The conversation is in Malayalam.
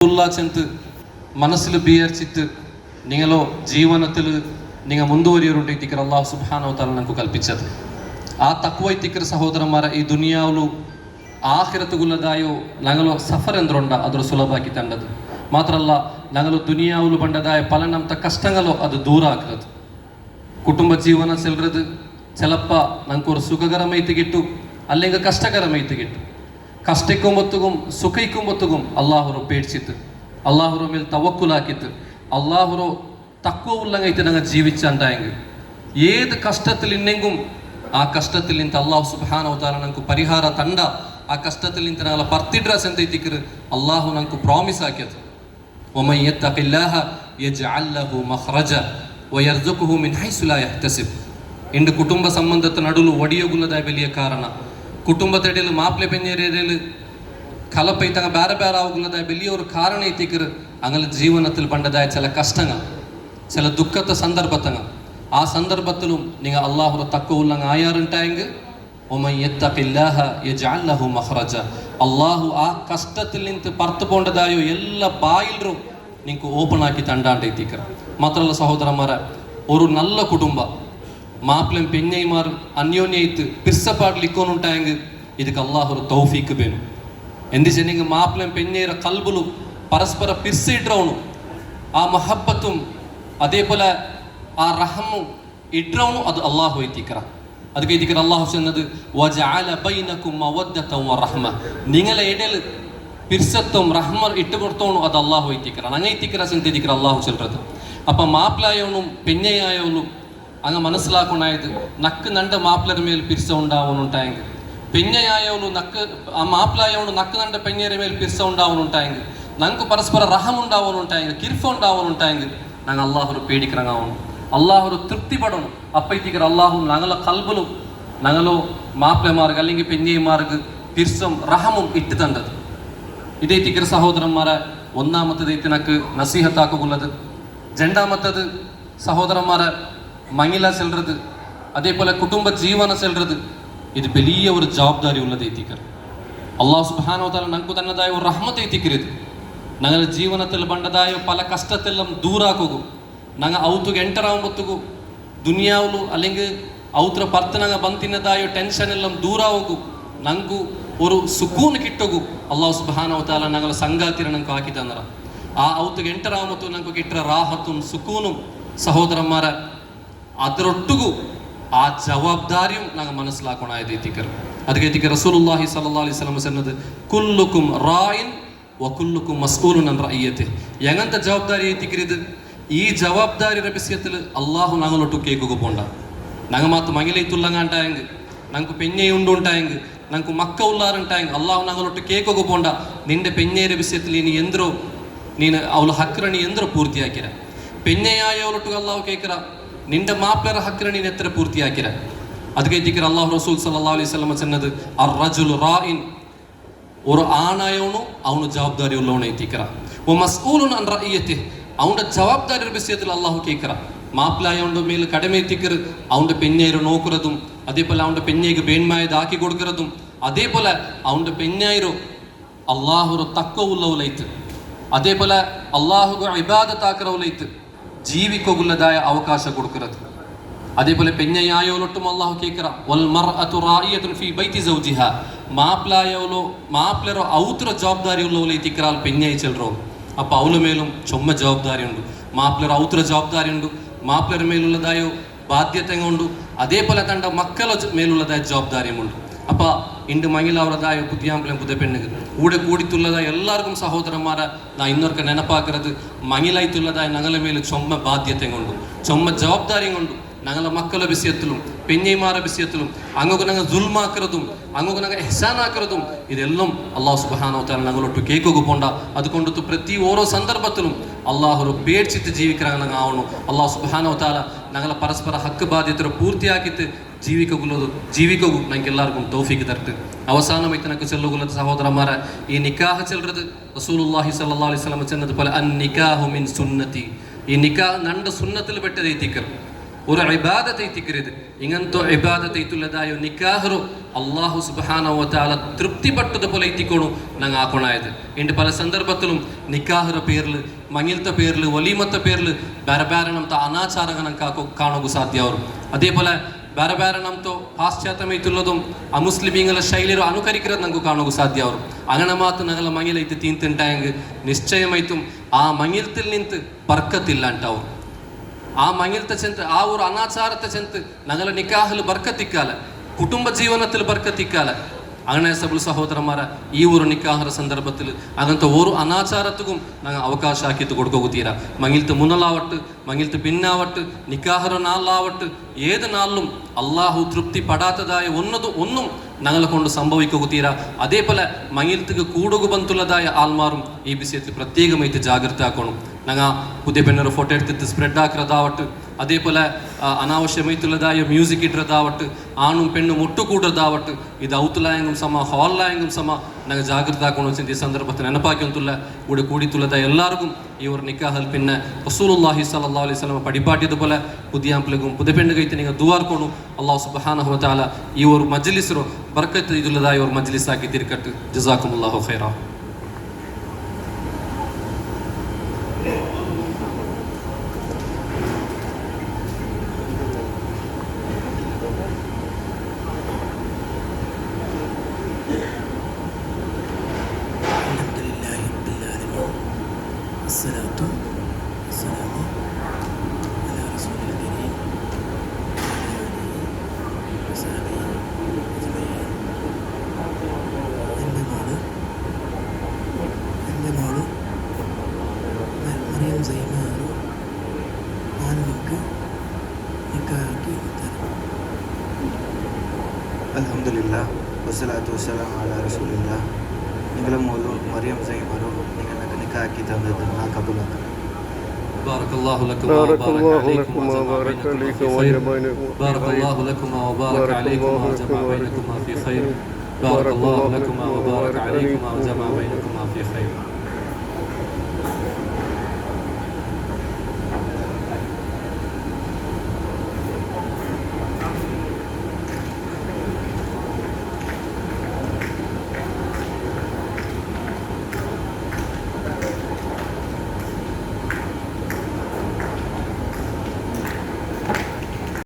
ചെന്ന് മനസ്സിൽ വിചാരിച്ചിട്ട് നിങ്ങളോ ജീവിതത്തിൽ നിങ്ങൾ ಮುಂದುವರಿಯೋರುಂಟೈತಿಕರ ಅಲ್ಲಾಹ್ ಸುಬ್ಹಾನಹು ತಆಲ ನನಗೆ ಕಲ್ಪಿಸದು ಆ ತಕ್ವ ಐತಿಕರ ಸಹೋದರಮಾರ ಈ ದುನಿಯಾವಲು ಆಖಿರತುಗುಲ್ಲದಾಯೋ ನಂಗಲೋ ಸಫರ್ ಎಂದ್ರೊಂಡ ಅದರ ಸುಲಭಾಕಿ ತಂಡದು ಮಾತ್ರ ಅಲ್ಲ ನಂಗಲು ದುನಿಯಾವಲು ಬಂಡದಾಯ ಪಲ ನಮ್ತ ಕಷ್ಟங்களೋ ಅದು ದೂರ ಆಗ್ತದೆ ಕುಟುಂಬ ಜೀವನ ಸೆಲ್ರದು ಚೆಲಪ್ಪ ನಂಗೆ ಸುಖಕರಮೈತಿಗಿಟ್ಟು ಅಲ್ಲಿಂಗ ಕಷ್ಟಕರಮೈತಿಗಿಟ್ಟು കഷ്ടക്കുമ്പത്തും സുഖിക്കുമ്പത്തും അള്ളാഹുറോ പേടിച്ചിട്ട് അള്ളാഹുറോ മേൽ തവക്കുലാക്കിയിട്ട് അള്ളാഹുറോ തക്കുവ ഉള്ളങ്ങായിട്ട് ഞങ്ങൾ ജീവിച്ചുണ്ടായെങ്കിൽ ഏത് കഷ്ടത്തിൽ ഇന്നെങ്കും ആ കഷ്ടത്തിൽ നിന്ന് അള്ളാഹു സുബ്ഹാനഹു തആല ഞങ്ങൾക്ക് പരിഹാര തണ്ട ആ കഷ്ടത്തിൽ നിന്ന് ഞങ്ങളെ പർത്തിഡ്രാസ് എന്തൈത്തിക്കറ് അള്ളാഹു ഞങ്ങൾക്ക് പ്രോമിസ് ആക്കിയത് വമൻ യത്തഖില്ലാഹ യജ്അൽ ലഹു മഖ്റജ വയർസുഖുഹു മിൻ ഹൈസു ലാ യഹ്തസിബ് എൻ്റെ കുടുംബ സംബന്ധത്തെ നടുಲು ಒಡಿಯೋಗುಲ್ಲದಾಯ വലിയ ಕಾರಣ ಕುಟುಂಬದಡಿಯಲ್ಲಿ ಮಾಪ್ಲೆ പെഞ്ഞേരിയയിൽ കലപ്പൈത്തങ്ങ ಬೇರೆ ಬೇರೆ ആവുന്നതായ വലിയൊരു കാരണ എത്തിക്കറ് അങ്ങനെ ജീവിതത്തിൽ പണ്ടതായ ചില കഷ്ടങ്ങൾ ചില ദുഃഖത്തെ സന്ദർഭത്തങ്ങൾ ആ സന്ദർഭത്തിലും നിങ്ങൾ അള്ളാഹുടെ തക്കവുള്ളങ്ങ് ആയാറുണ്ടായെങ്കിൽ അള്ളാഹു ആ കഷ്ടത്തിൽ നിന്ന് പുറത്തു പോകേണ്ടതായോ എല്ലാ ബായിലും നിങ്ങൾക്ക് ഓപ്പൺ ആക്കി തണ്ടാണ്ടെത്തിക്കറ് മാത്രമല്ല സഹോദരന്മാരെ ഒരു നല്ല കുടുംബം മാപ്പിളും പെഞ്ഞൈമാർ അന്യോന്യത്ത് പിർസപ്പാടിൽ ഇക്കോണുണ്ടായെങ്കിൽ ഇതൊക്കെ അള്ളാഹു തൗഫീക്ക് വേണം എന്ത് ചെന്നെങ്കിൽ മാപ്പിളും പെഞ്ഞൈര കൽബുലും പരസ്പര പിർസിട്രവണു ആ മഹബത്തും അതേപോലെ ആ റഹമും ഇട്രവണു അത് അള്ളാഹു എത്തിക്കറ ಅದಕ್ಕೆ ಇದಕ್ಕೆ ಅಲ್ಲಾಹು ಚೆನ್ನದು ವಜಅಲ ಬೈನಕುಂ ಮವದ್ದತಂ ವರಹಮ നിങ്ങളെ ഇടയിൽ പിർസത്തും റഹ്മർ ഇട്ട് കൊടുത്തോണു അത് അള്ളാഹു എത്തിക്കറ അങ്ങനെ എത്തിക്കറ ചെന്ന് ഇതിക്കറ അള്ളാഹു ചെല്ലുന്നത് അപ്പം മാപ്പിളായവനും പെഞ്ഞയായവനും അങ്ങ് മനസ്സിലാക്കണായത് നക്ക് നണ്ട മാപ്പിളರ മേൽ പിർസ ഉണ്ടാവുന്നുണ്ടായെങ്കിൽ പെഞ്ഞയായവನು നക്ക് ആ മാപ്പിളായവನು നക്ക് നണ്ട പെഞ്ഞയുടെ മേൽ പിർസ ഉണ്ടാവുന്നുണ്ടായെങ്കിൽ ഞങ്ങൾക്ക് പരസ്പര റഹം ഉണ്ടാവുന്നുണ്ടായെങ്കിൽ കിർഫ ഉണ്ടാവുന്നുണ്ടായെങ്കിൽ ഞങ്ങൾ അള്ളാഹു പേടിക്കറങ്ങാവണം അള്ളാഹു തൃപ്തിപ്പെടണം അപ്പഴത്തേക്ക് അള്ളാഹു ഞങ്ങളെ കൽബിലും ഞങ്ങളോ മാപ്പിളമാർക്ക് അല്ലെങ്കിൽ പെഞ്ഞയമാർക്ക് പിർസും റഹമും ഇട്ട് തണ്ടത് ഇതേത്തിക്കര സഹോദരന്മാരെ ഒന്നാമത്തത് ഇതിനക്ക് നസീഹത്താക്കുള്ളത് രണ്ടാമത്തത് സഹോദരന്മാരെ മങ്ങില ചെല്ലുന്നത് അതേപോലെ കുടുംബ ജീവന ചെല്ലുന്നത് ഇത് വലിയ ഒരു ജവാബ്ദാരി ഉള്ളത് എത്തിക്കർ അള്ളാഹു സുബ്ഹാനഹു തആല ഞങ്ങൾക്ക് തന്നതായ ഒരു റഹ്മത്ത് എത്തിക്കരുത് ഞങ്ങളുടെ ജീവനത്തിൽ പണ്ടതായ പല കഷ്ടത്തെല്ലാം ദൂരാക്കുകയും ഞങ്ങൾ ഔത്തുക ಎಂಟರ್ ആകുമ്പോഴത്തേക്കും ദുനിയാവിലും അല്ലെങ്കിൽ ഔത്ര പർത്തനങ്ങ ಬಂತಿನದಾಯ ಟೆನ್ಷನ್ എല്ലാം ദൂരാവുകയും ഞങ്ങൾക്ക് ഒരു സുക്കൂൺ കിട്ടുകയും അള്ളാഹു സുബ്ഹാനഹു തആല ഞങ്ങളെ സംഗാതിര ഞങ്ങൾക്ക് ആക്കി തന്നറ ആ ഔത്തുക ಎಂಟರ್ ആകുമ്പോഴത്തേക്കും ഞങ്ങൾക്ക് കിട്ടുന്ന റാഹത്തും സുക്കൂനും സഹോദരന്മാരെ ಅದರೊಟ್ಟಿಗೂ ಆ ಜವಾಬ್ದಾರಿಯು ನಾವು ಮನಸ್ಸಿಲಾಕೋಣಾಯ್ದು ಎತ್ತಿಕರು ಅದಕ್ಕೆ ಎತ್ತಿಕ ರಸೂಲುಲ್ಲಾಹಿ ಸಲ್ಲಲ್ಲಾಹು ಅಲೈಹಿ ವಸಲ್ಲಂ ಸನ್ನದು ಕುಲ್ಲುಕುಂ ರಾಯಿನ್ ವ ಕುಲ್ಲುಕುಂ ಮಸ್ഊലുൻ അൻ റഅയ്യതി എങ്ങനത്തെ ജവാബ്ദാരി എത്തിക്കരുത് ഈ ജവാബ്ദാരിയുടെ വിഷയത്തിൽ അള്ളാഹു ഞങ്ങളൊട്ടു കേൾക്കുക പോണ്ട ഞങ്ങൾ മാത്രം മങ്ങിലൈത്തുള്ളങ്ങാണ്ടായെങ്കിൽ ഞങ്ങൾക്ക് പെഞ്ഞയുണ്ടുണ്ടായെങ്കിൽ ഞങ്ങൾക്ക് മക്ക ഉള്ളാറുണ്ടായെങ്കിൽ അള്ളാഹു ഞങ്ങളൊട്ടു കേൾക്കുക പോണ്ട നിന്റെ പെഞ്ഞയുടെ വിഷയത്തിൽ ഇനി എന്തോ നീನು ಅವಳ ಹಕ್ಕರಣಿ ಎಂದ್ರೋ ಪೂರ್ತಿಯಾಕಿರ പെഞ്ഞയായവളൊട്ടു അള്ളാഹു കേൾക്കറ നിന്റെ മാപ്പിളರ ഹക്കിന നീ എത്ര പൂർത്തിയാക്കിര ಅದಕ್ಕೆ ഇതിക്കർ അള്ളാഹു റസൂൽ സല്ലല്ലാഹു അലൈഹി വസല്ലം ചെന്നത് അർറജുൽ റായിൻ ഒരു ആണായവನು ಅವನು ಜವಾಬ್ದಾರಿ ಉಳ್ಳವನು ಎತ್ತಿಕರ ವ ಮಸ್ഊലുൻ അൻ റഅയ്യതി അവന്റെ ജവാബ്ദാരിയുടെ വിഷയത്തിൽ അള്ളാഹു കേൾക്കറ മാപ്പിളായവന്റെ മേൽ കടമ എത്തിക്കർ അവന്റെ പെഞ്ഞയരെ നോക്കുന്നതും അതേപോലെ അവന്റെ പെഞ്ഞയ്ക്ക് ಬೇನ್ಮಾಯದ ആക്കി കൊടുക്കുന്നതും അതേപോലെ അവന്റെ പെഞ്ഞായിരോ അള്ളാഹുರ തഖ്വ ഉള്ളവലൈത്ത് അതേപോലെ അള്ളാഹുಗೆ ഇബാദത്ത് ആക്കറവലൈത്ത് ജീവിക്കുള്ളതായ അവകാശ കൊടുക്കുന്നത് അതേപോലെ പെഞ്ഞയായോലൊട്ടും അള്ളാഹു കേൾക്കറ വൽ മർഅതു റായിയത്തുൻ ഫീ ബൈതി സൗജിഹ മാപ്ലായോലോ മാപ്ലರೋ ഔത്ര ജവാಬ್ದಾರಿ ഉള്ളവലെ തിക്കറാൽ പെഞ്ഞയായി ചെല്ലറോ അപ്പോൾ അവള മേലും ചൊമ്മ ജവാಬ್ದಾರಿ ഉണ്ട് മാപ്ലರ ഔത്ര ജവാಬ್ದಾರಿ ഉണ്ട് മാപ്ലರ മേലുള്ളതായ ബാധ്യതയുണ്ട് അതേപോലെ തന്റെ മക്കള മേലുള്ളതായ ജവാಬ್ದಾರಿയുമുണ്ട് അപ്പോൾ ഇണ്ട് മങ്ങിലവരതായ പുതിയാമ്പലം പുതിയ പെണ്ണുകൾ കൂടെ കൂടിത്തുള്ളതായ എല്ലാവർക്കും സഹോദരന്മാരെ നാ ഇന്നൊക്കെ നെനപ്പാക്കരുത് മങ്ങിലായിട്ടുള്ളതായ ഞങ്ങളെ മേൽ ചൊമ്മ ബാധ്യതയും കൊണ്ടു ചൊമ്മ ജവാബ്ദാരിയും കൊണ്ടു ഞങ്ങളെ മക്കളുടെ വിഷയത്തിലും പെഞ്ഞൈമാരുടെ വിഷയത്തിലും അങ്ങോട്ട് ഞങ്ങൾ ജുൽമാക്കുന്നതും അങ്ങോട്ട് ഞങ്ങൾ എഹ്സാനാക്കുന്നതും ഇതെല്ലാം അള്ളാഹു സുബ്ഹാനഹു തആല ഞങ്ങളൊട്ടു കേൾക്കുക പോണ്ട അതുകൊണ്ട് പ്രതി ഓരോ സന്ദർഭത്തിലും അള്ളാഹു പേടിച്ചിട്ട് ജീവിക്കാൻ ഞങ്ങൾ ആവണം അള്ളാഹു സുബ്ഹാനഹു തആല ഞങ്ങളെ പരസ്പര ഹക്ക് ബാധ്യത പൂർത്തിയാക്കിയിട്ട് ജീവിക്കൂ ഞങ്ങൾക്ക് എല്ലാവർക്കും തൗഫീക്ക് തരട്ടെ അവസാനമായിട്ട് എനിക്ക് ചെല്ലുകൊള്ളുന്ന സഹോദരന്മാരെ ഈ നിക്കാഹ് ചെല്ലുന്നത് റസൂലുള്ളാഹി സ്വല്ലല്ലാഹു അലൈഹി വസല്ലം ചെന്നതുപോലെ അൻ നിക്കാഹു മിൻ സുന്നതി ഈ നിക്കാഹ് നണ്ട സുന്നത്തിൽ പെട്ടത് എത്തിക്കർ ഒരു ഇബാദത്ത് ಐತಿಕ್ಕಿರಿದು ಇಂಗಂತೋ ಇಬಾದತ್ ಐತುಲ್ಲದಾಯೋ ನಿಕಾಹರು അല്ലാഹു സുബ്ഹാനഹു വ തആല തൃപ്തിപ്പെട്ടതുപോലെ ಐತಿಕೋಣು ನಂಗೆ ಆಕೋಣಾಯ್ದು ಇಂಡು ಪಲ ಸಂದರ್ಭದಲ್ಲೂ ನಿಕಾಹರ ಪೇರ್ಲು ಮಂಗಿಲ್ತ ಪೇರ್ಲು ವಲೀಮತ್ತ ಪೇರ್ಲು ಬೇರೆ ಬೇರೆ ನಮ್ತ ಅನಾಚಾರಗ ನಂಗೆ ಕಾಣೋಕು ಸಾಧ್ಯ ಅವರು ಅದೇ ಪೋಲ ಬೇರೆ ಬೇರೆ ನಮ್ತು ಪಾಶ್ಚಾತ್ಯಮೈತುಲ್ಲದು ಅಮುಸ್ಲಿಮೀಂಗಲ ಶೈಲಿರು ಅನುಕರಿಕಿರೋದು ನಂಗೂ ಕಾಣೋಕು ಸಾಧ್ಯ ಅವರು ಅಂಗನ ಮಾತು ನಗಲ ಮಂಗಿಲೈತು ತೀಂತಿಂಟಾಯಂಗೆ ನಿಶ್ಚಯಮೈತು ಆ ಮಂಗಿಲ್ತಿಲ್ ನಿಂತು ಬರ್ಕತ್ತಿಲ್ಲ ಅಂಟ ಅವರು ಆ ಮಂಗಿಲ್ತ ಚೆಂತ ಆ ಒಂದು ಅನಾಚಾರತೆ ಚೆಂತ ನಗಲ ನಿಕಾಹಲು ಬರ್ಕತ್ತಿಕ್ಕಾಲ ಕುಟುಂಬ ಜೀವನത്തിൽ ಬರ್ಕತ್ತಿಕ್ಕಾല അങ്ങനെ സബുൽ സഹോദരന്മാരെ ഈ ഒരു നിക്കാഹര സന്ദർഭത്തിൽ അങ്ങനത്തെ ഒരു അനാചാരത്തും ഞങ്ങൾ അവകാശമാക്കിയിട്ട് കൊടുക്കുകീരാ മങ്ങിലത്ത് മുന്നലാവട്ട് മങ്ങിലത്ത് പിന്നാവട്ട് നിക്കാഹര നാളിലാവട്ട് ഏത് നാളിലും അള്ളാഹു തൃപ്തി പെടാത്തതായ ഒന്നും ഞങ്ങളെ കൊണ്ട് സംഭവിക്കുകീരാ അതേപോലെ മങ്ങിലത്തേക്ക് കൂടുക ബന്ധുള്ളതായ ആൾമാരും ഈ വിഷയത്തിൽ പ്രത്യേകമായിട്ട് ജാഗ്രത ആക്കണം ഞങ്ങൾ പുതിയ പെണ്ണൊരു ഫോട്ടോ എടുത്തിട്ട് സ്പ്രെഡ് ആക്കുന്നതാവട്ട് അതേപോലെ അനാവശ്യമായിട്ടുള്ളതായ മ്യൂസിക് ഇടുന്നതാവട്ട് ആണും പെണ്ണും ഒട്ടുകൂടുന്നതാവട്ട് ഇത് ഔത്തുലായെങ്കും സമ ഹാളിലായെങ്കും സമ ഞങ്ങൾ ജാഗ്രത ആക്കണം വെച്ചാൽ ഈ സന്ദർഭത്തിൽ നെനപ്പാക്കിയൊന്നുമില്ല കൂടെ കൂടിയിട്ടുള്ളതായ എല്ലാവർക്കും ഈ ഒരു നിക്കാഹൽ പിന്നെ റസൂലുള്ളാഹി സ്വല്ലല്ലാഹു അലൈഹി വസല്ലം പഠിപ്പാട്ടിയതുപോലെ പുതിയ ആമ്പിളക്കും പുതിയ പെണ്ണ് കൈത്ത് നിങ്ങൾ ദുആർക്കണം അല്ലാഹു സുബ്ഹാനഹു വ തആല ഈ ഒരു മജ്ലിസിറോ ബർക്കത്ത് ഇതുള്ളതായ ഒരു മജ്ലിസാക്കി തിരിക്കട്ടെ ജസാക്കുമുല്ലാഹു ഖൈറ الصلاة والسلام على رسول الكريم وصحبه أجمعين. എൻ്റെ മോള് മറിയം സൈമാറു ആളുകൾക്ക് നിക്കാഹി തരും. അൽഹംദുലില്ലാഹ് വസ്സലാത്തു വസ്സലാമു അലാ റസൂലില്ലാഹ്. നിങ്ങളെ മോള് മറിയം സൈമാറു നിങ്ങൾക്ക് നിക്കാഹി തന്നത് ആ കബൂലാക്കണം. بارك الله لكما وبارك عليكما بارك الله لكما وبارك عليكما وجمع بينكما في خير بارك الله لكما وبارك عليكما وجمع بينكما في خير.